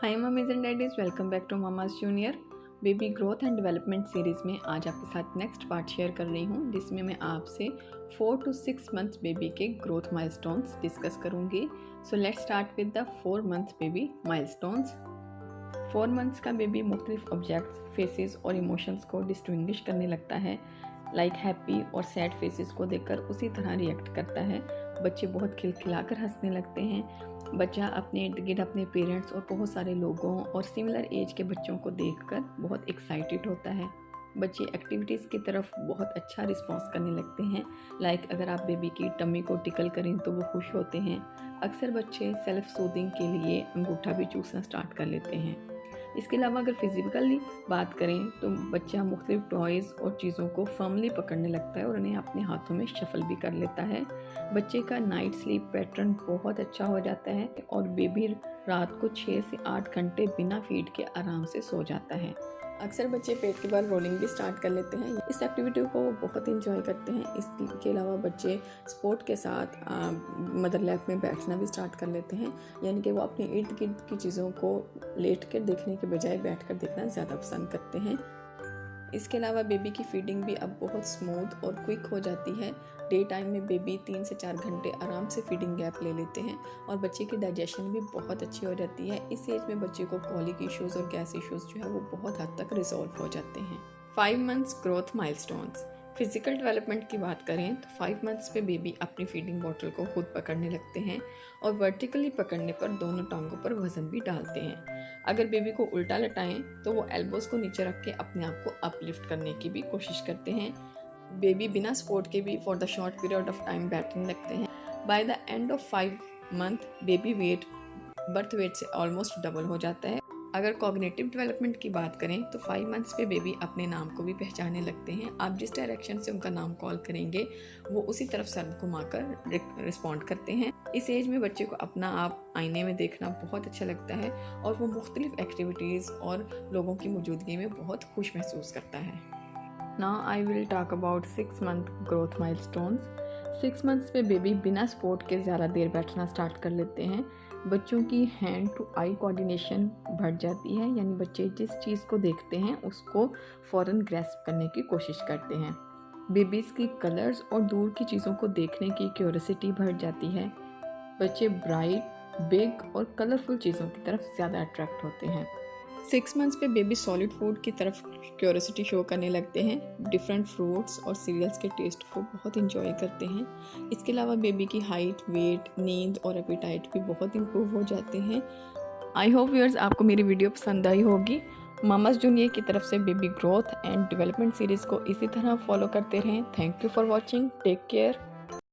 Hi mummies and daddies, welcome back to Mama's Junior. Baby growth and development series में आज आपके साथ next part share कर रही हूँ, जिसमें मैं आपसे 4 to 6 मंथ्स बेबी के ग्रोथ माइलस्टोन्स डिस्कस करूँगी। So let's start with the 4 months baby milestones. 4 months का बेबी मुख्तलिफ ऑब्जेक्ट्स, फेसेस और इमोशंस को डिस्टिंग्विश करने लगता है। लाइक हैप्पी और सैड फेसेस को देखकर उसी तरह रिएक्ट करता है। बच्चे बहुत खिलखिलाकर हंसने लगते हैं। बच्चा अपने इर्द गिर्द अपने पेरेंट्स और बहुत सारे लोगों और सिमिलर एज के बच्चों को देखकर बहुत एक्साइटेड होता है। बच्चे एक्टिविटीज़ की तरफ बहुत अच्छा रिस्पॉन्स करने लगते हैं। लाइक अगर आप बेबी की टमी को टिकल करें तो वो खुश होते हैं। अक्सर बच्चे सेल्फ सूदिंग के लिए अंगूठा भी चूसना स्टार्ट कर लेते हैं। इसके अलावा अगर फिजिकली बात करें तो बच्चा मुख्तलिफ टॉयज़ और चीज़ों को फर्मली पकड़ने लगता है और उन्हें अपने हाथों में शफल भी कर लेता है। बच्चे का नाइट स्लीप पैटर्न बहुत अच्छा हो जाता है और बेबी रात को 6 से 8 घंटे बिना फीड के आराम से सो जाता है। अक्सर बच्चे पेट के बाद रोलिंग भी स्टार्ट कर लेते हैं। इस एक्टिविटी को वो बहुत इंजॉय करते हैं। इसके अलावा बच्चे स्पोर्ट के साथ मदर लैप में बैठना भी स्टार्ट कर लेते हैं, यानी कि वो अपने इर्द गिर्द की चीज़ों को लेट कर देखने के बजाय बैठ कर देखना ज़्यादा पसंद करते हैं। इसके अलावा बेबी की फीडिंग भी अब बहुत स्मूथ और क्विक हो जाती है। डे टाइम में बेबी 3 से 4 घंटे आराम से फीडिंग गैप ले लेते हैं और बच्चे की डाइजेशन भी बहुत अच्छी हो जाती है। इस एज में बच्चे को कॉलिक इश्यूज़ और गैस इश्यूज़ जो है वो बहुत हद तक रिजॉल्व हो जाते हैं। 5 months growth milestones. Physical development की बात करें तो 5 मंथ्स पे बेबी अपनी फीडिंग बॉटल को खुद पकड़ने लगते हैं और वर्टिकली पकड़ने पर दोनों टांगों पर वजन भी डालते हैं। अगर बेबी को उल्टा लटाएं तो वो एल्बोज को नीचे रख के अपने आप को अपलिफ्ट करने की भी कोशिश करते हैं। बेबी बिना सपोर्ट के भी for the short period of time बैठने लगते हैं। By the end of 5 month baby weight birth weight से ऑलमोस्ट डबल हो जाता है। अगर कॉग्निटिव डेवलपमेंट की बात करें तो 5 मंथ्स पे बेबी अपने नाम को भी पहचानने लगते हैं। आप जिस डायरेक्शन से उनका नाम कॉल करेंगे वो उसी तरफ सर घुमाकर रिस्पॉन्ड करते हैं। इस एज में बच्चे को अपना आप आईने में देखना बहुत अच्छा लगता है और वो मुख्तलिफ एक्टिविटीज़ और लोगों की मौजूदगी में बहुत खुश महसूस करता है। Now I will talk about 6 month growth milestones. 6 months पे बेबी बिना सपोर्ट के ज़्यादा देर बैठना स्टार्ट कर लेते हैं। बच्चों की हैंड टू आई कोऑर्डिनेशन बढ़ जाती है, यानी बच्चे जिस चीज़ को देखते हैं उसको फ़ौरन ग्रैस्प करने की कोशिश करते हैं। बेबीज़ की कलर्स और दूर की चीज़ों को देखने की क्यूरियोसिटी बढ़ जाती है। बच्चे ब्राइट, बिग और कलरफुल चीज़ों की तरफ ज़्यादा अट्रैक्ट होते हैं। 6 मंथ्स पे बेबी सॉलिड फूड की तरफ क्यूरियोसिटी शो करने लगते हैं। डिफरेंट फ्रूट्स और सीरियल्स के टेस्ट को बहुत इंजॉय करते हैं। इसके अलावा बेबी की हाइट, वेट, नींद और एपेटाइट भी बहुत इम्प्रूव हो जाते हैं। आई होप व्यूअर्स आपको मेरी वीडियो पसंद आई होगी। मामाज़ जूनियर की तरफ से baby growth and development series को इसी तरह फॉलो करते रहें। Thank you for watching. Take care.